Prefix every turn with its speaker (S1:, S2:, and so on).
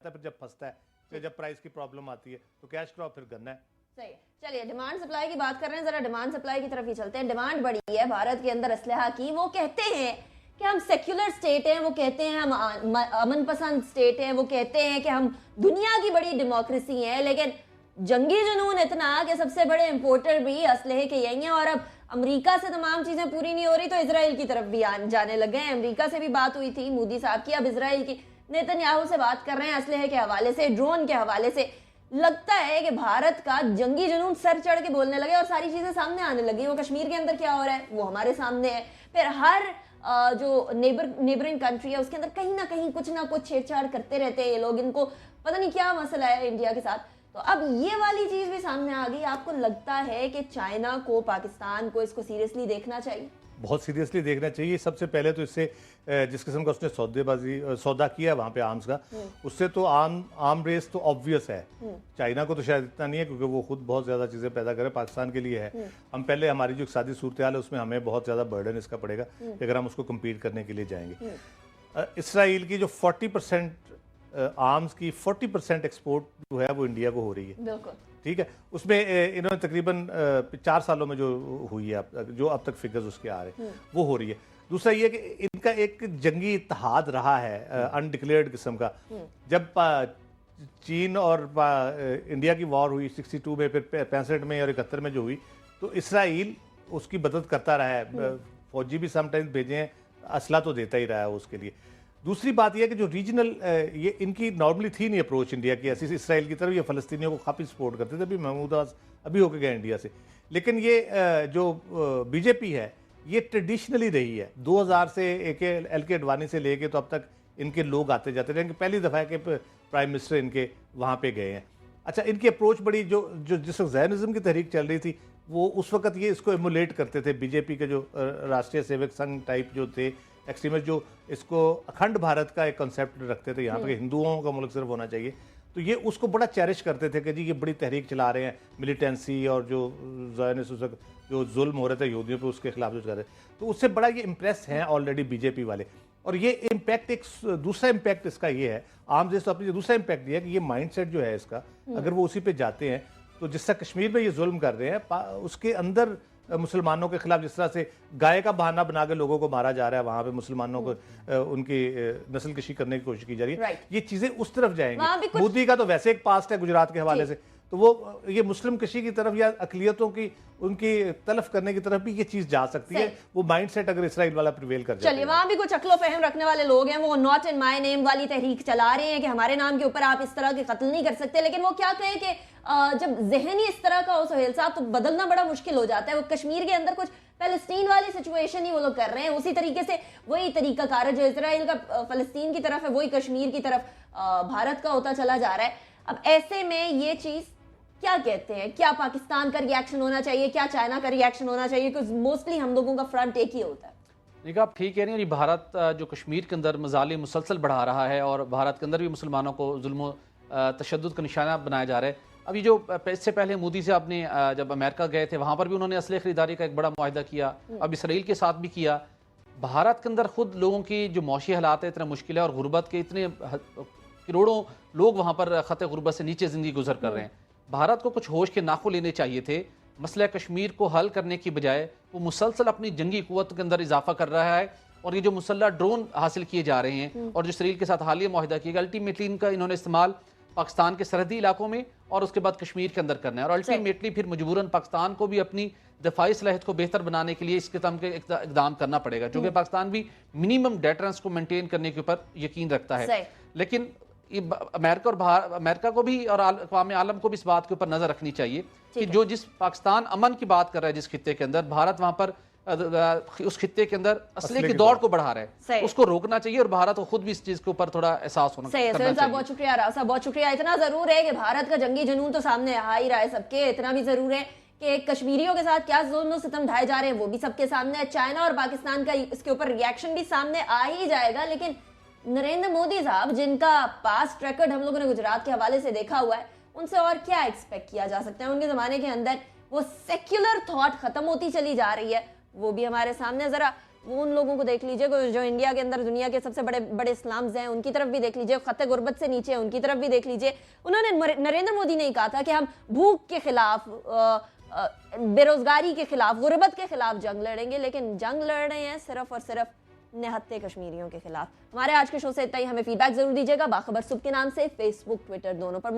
S1: پھر جب پھنستا ہے پھر جب پرائز کی پرابلم آتی ہے تو کیش کراپ پھر گنا ہے.
S2: صحیح. چلیے ڈیمانڈ سپلائی کی بات کر رہے ہیں, ذرا ڈیمانڈ سپلائی کی طرف ہی چلتے ہیں. ڈیمانڈ بڑی ہے بھارت کے اندر اسلحہ کی. وہ کہتے ہیں کہ ہم سیکولر سٹیٹ ہیں, وہ کہتے ہیں ہم امن پسند سٹیٹ ہیں, وہ کہتے ہیں کہ ہم دنیا کی بڑی ڈیموکریسی ہیں, لیکن جنگی جنون اتنا کہ سب سے بڑے امپورٹر بھی اسلحے کے یہی ہیں. اور اب امریکہ سے تمام چیزیں پوری نہیں ہو رہی تو اسرائیل کی طرف بھی جانے لگ گئے ہیں. امریکہ سے بھی بات ہوئی تھی مودی صاحب کی, اب اسرائیل کی نیتنیاہو سے بات کر رہے ہیں اسلحے کے حوالے سے, ڈرون کے حوالے سے. لگتا ہے کہ بھارت کا جنگی جنون سر چڑھ کے بولنے لگے اور ساری چیزیں سامنے آنے لگی. وہ کشمیر کے اندر کیا ہو رہا ہے وہ ہمارے سامنے ہے, پھر ہر جو نیبرنگ کنٹری ہے اس کے اندر کہیں نہ کچھ چھیڑ چھاڑ کرتے رہتے ہیں یہ لوگ. ان کو پتہ نہیں کیا مسئلہ ہے انڈیا کے ساتھ. تو اب یہ والی چیز بھی سامنے آ گئی. آپ کو لگتا ہے کہ چائنا کو, پاکستان کو اس کو سیریسلی دیکھنا چاہیے؟
S1: بہت سیریسلی دیکھنا چاہیے. سب سے پہلے تو اس سے جس قسم کا اس نے سودا کیا وہاں پہ آرمز کا, اس سے تو آرم ریس تو آبویس ہے. چائنا کو تو شاید اتنا نہیں ہے کیونکہ وہ خود بہت زیادہ چیزیں پیدا کرے, پاکستان کے لیے ہے. ہم پہلے ہماری جو اقتصادی صورتحال ہے اس میں ہمیں بہت زیادہ برڈن اس کا پڑے گا اگر ہم اس کو کمپیٹ کرنے کے لیے جائیں گے. اسرائیل کی جو 40% آرمز کی 40% ایکسپورٹ جو ہے وہ انڈیا کو ہو رہی ہے.
S2: بالکل
S1: ٹھیک ہے. اس میں انہوں نے تقریباً 4 سالوں میں جو ہوئی ہے جو اب تک فگرز اس کے آ رہے ہیں وہ ہو رہی ہے. دوسرا یہ کہ ان کا ایک جنگی اتحاد رہا ہے انڈکلیئرڈ قسم کا. جب چین اور انڈیا کی وار ہوئی 62 میں, پھر 65 میں اور 71 میں جو ہوئی, تو اسرائیل اس کی مدد کرتا رہا ہے. فوجی بھی سم ٹائمز بھیجے ہیں, اسلحہ تو دیتا ہی رہا ہے اس کے لیے. دوسری بات یہ ہے کہ جو ریجنل یہ ان کی نارملی تھی نہیں اپروچ انڈیا کی ایسی اسرائیل کی طرف, یہ فلسطینیوں کو کافی سپورٹ کرتے تھے. ابھی محمود عباس ابھی ہو کے گئے انڈیا سے, لیکن یہ جو بی جے پی ہے یہ ٹریڈیشنلی رہی ہے 2000 سے ایل کے اڈوانی سے لے کے تو اب تک ان کے لوگ آتے جاتے رہے. پہلی دفعہ ہے کہ پرائم منسٹر ان کے وہاں پہ گئے ہیں. اچھا, ان کی اپروچ بڑی جو جس وقت زائنزم کی تحریک چل رہی تھی وہ اس وقت یہ اس کو ایمولیٹ کرتے تھے. بی جے پی کے جو راشٹریہ سیوک سنگھ ٹائپ جو تھے ایکسٹریمسٹ, جو اس کو اکھنڈ بھارت کا ایک کنسیپٹ رکھتے تھے, یہاں پہ ہندوؤں کا ملک صرف ہونا چاہیے, تو یہ اس کو بڑا چیرش کرتے تھے کہ جی یہ بڑی تحریک چلا رہے ہیں ملیٹنسی اور جو جو ظلم ہو رہے تھے یہودیوں پہ اس کے خلاف جو کر رہے تھے, تو اس سے بڑا یہ امپریس ہیں آلریڈی بی جے پی والے. اور یہ امپیکٹ ایک دوسرا امپیکٹ اس کا یہ ہے عام جیسے اپنی دوسرا امپیکٹ یہ ہے کہ یہ مائنڈ سیٹ جو ہے اس کا اگر وہ اسی پہ جاتے ہیں تو جس طرح کشمیر میں یہ ظلم کر رہے ہیں اس کے اندر مسلمانوں کے خلاف جس طرح سے گائے کا بہانہ بنا کے لوگوں کو مارا جا رہا ہے, وہاں پہ مسلمانوں کو ان کی نسل کشی کرنے کی کوشش کی جا رہی ہے, یہ چیزیں اس طرف جائیں گی. مودی کا تو ویسے ایک پاسٹ ہے گجرات کے حوالے سے, تو وہ یہ مسلم کشی کی طرف یا اقلیتوں کی ان کی تلف کرنے کی طرف بھی یہ چیز جا سکتی ہے. وہ مائنڈ سیٹ اگر اسرائیل والا پریویل کر جائے.
S2: چلیے وہاں بھی کچھ عقل و فہم رکھنے والے لوگ ہیں, وہ ناٹ ان مائی نیم والی تحریک چلا رہے ہیں کہ ہمارے نام کے اوپر آپ اس طرح کے قتل نہیں کر سکتے. لیکن وہ کیا کہیں کہ جب ذہن ہی اس طرح کا ہو سہیل صاحب تو بدلنا بڑا مشکل ہو جاتا ہے. وہ کشمیر کے اندر کچھ فلسطین والی سچویشن ہی وہ لوگ کر رہے ہیں, اسی طریقے سے وہی طریقہ کار ہے جو اسرائیل کا فلسطین کی طرف ہے وہی کشمیر کی طرف بھارت کا ہوتا چلا جا رہا ہے. اب ایسے میں یہ چیز کیا کہتے ہیں, کیا پاکستان کا ریاکشن ہونا چاہیے, کیا چائنا کا ریاکشن ہونا چاہیے, کیونکہ موسٹلی ہم لوگوں کا فرنٹ ایک ہی ہوتا ہے.
S3: دیکھا آپ ٹھیک کہہ رہی ہیں, بھارت جو کشمیر کے اندر مظالم مسلسل بڑھا رہا ہے اور بھارت کے اندر بھی مسلمانوں کو ظلم و تشدد کا نشانہ بنایا جا رہا ہے. ابھی جو اس سے پہلے مودی صاحب نے جب امریکہ گئے تھے وہاں پر بھی انہوں نے اسلحے خریداری کا ایک بڑا معاہدہ کیا, اب اسرائیل کے ساتھ بھی کیا. بھارت کے اندر خود لوگوں کی جو معاشی حالات ہے اتنا مشکل ہے اور غربت کے اتنے کروڑوں لوگ وہاں پر خط غربت سے نیچے زندگی گزر کر رہے ہیں. بھارت کو کچھ ہوش کے ناخن لینے چاہیے تھے. مسئلہ کشمیر کو حل کرنے کی بجائے وہ مسلسل اپنی جنگی قوت کے اندر اضافہ کر رہا ہے, اور یہ جو مسلح ڈرون حاصل کیے جا رہے ہیں اور جو اسرائیل کے ساتھ حالیہ معاہدہ کیا گیا, الٹیمیٹلی ان کا انہوں نے استعمال پاکستان کے سرحدی علاقوں میں اور اس کے بعد کشمیر کے اندر کرنا ہے, اور الٹیمیٹلی پھر مجبوراً پاکستان کو بھی اپنی دفاعی صلاحیت کو بہتر بنانے کے لیے اس قسم کے اقدام کرنا پڑے گا, چونکہ پاکستان بھی منیمم ڈیٹرنس کو مینٹین کرنے کے اوپر یقین رکھتا ہے. لیکن امریکہ کو بھی اور اقوام عالم کو بھی اس بات کے اوپر نظر رکھنی چاہیے کہ جو جس پاکستان امن کی بات کر رہا ہے جس خطے کے اندر, بھارت وہاں پر اس خطے کے اندر اسلحے کی دوڑ کو بڑھا رہا ہے, اس کو روکنا چاہیے اور بھارت کو خود بھی اس چیز کے اوپر تھوڑا احساس ہونا چاہیے.
S2: بہت شکریہ راؤ صاحب, بہت شکریہ. اتنا ضرور ہے کہ بھارت کا جنگی جنون تو سامنے آ ہی رہا ہے سب کے, اتنا بھی ضرور ہے کہ کشمیریوں کے ساتھ کیا ظلم و ستم ڈھائے جا رہے ہیں وہ بھی سب کے سامنے ہے. چائنا اور پاکستان کا اس کے اوپر ریاکشن بھی سامنے آ ہی جائے گا. لیکن نریندر مودی صاحب جن کا پاسٹ ریکارڈ ہم لوگوں نے گجرات کے حوالے سے دیکھا ہوا ہے, ان سے اور کیا ایکسپیکٹ کیا جا سکتا ہے. ان کے زمانے کے اندر وہ سیکولر تھاٹ ختم ہوتی چلی جا رہی ہے, وہ بھی ہمارے سامنے. ذرا وہ ان لوگوں کو دیکھ لیجئے جو انڈیا کے اندر دنیا کے سب سے بڑے بڑے اسلامز ہیں، ان کی طرف بھی دیکھ لیجئے، خط غربت سے نیچے ان کی طرف بھی دیکھ لیجئے. انہوں نے نریندر مودی نے کہا تھا کہ ہم بھوک کے خلاف، بے روزگاری کے خلاف، غربت کے خلاف جنگ لڑیں گے، لیکن جنگ لڑ رہے ہیں صرف اور صرف نہتے کشمیریوں کے خلاف. ہمارے آج کے شو سے اتنا ہی. ہمیں فیڈ بیک ضرور دیجیے گا باخبر صبح کے نام سے فیس بک ٹویٹر دونوں پر.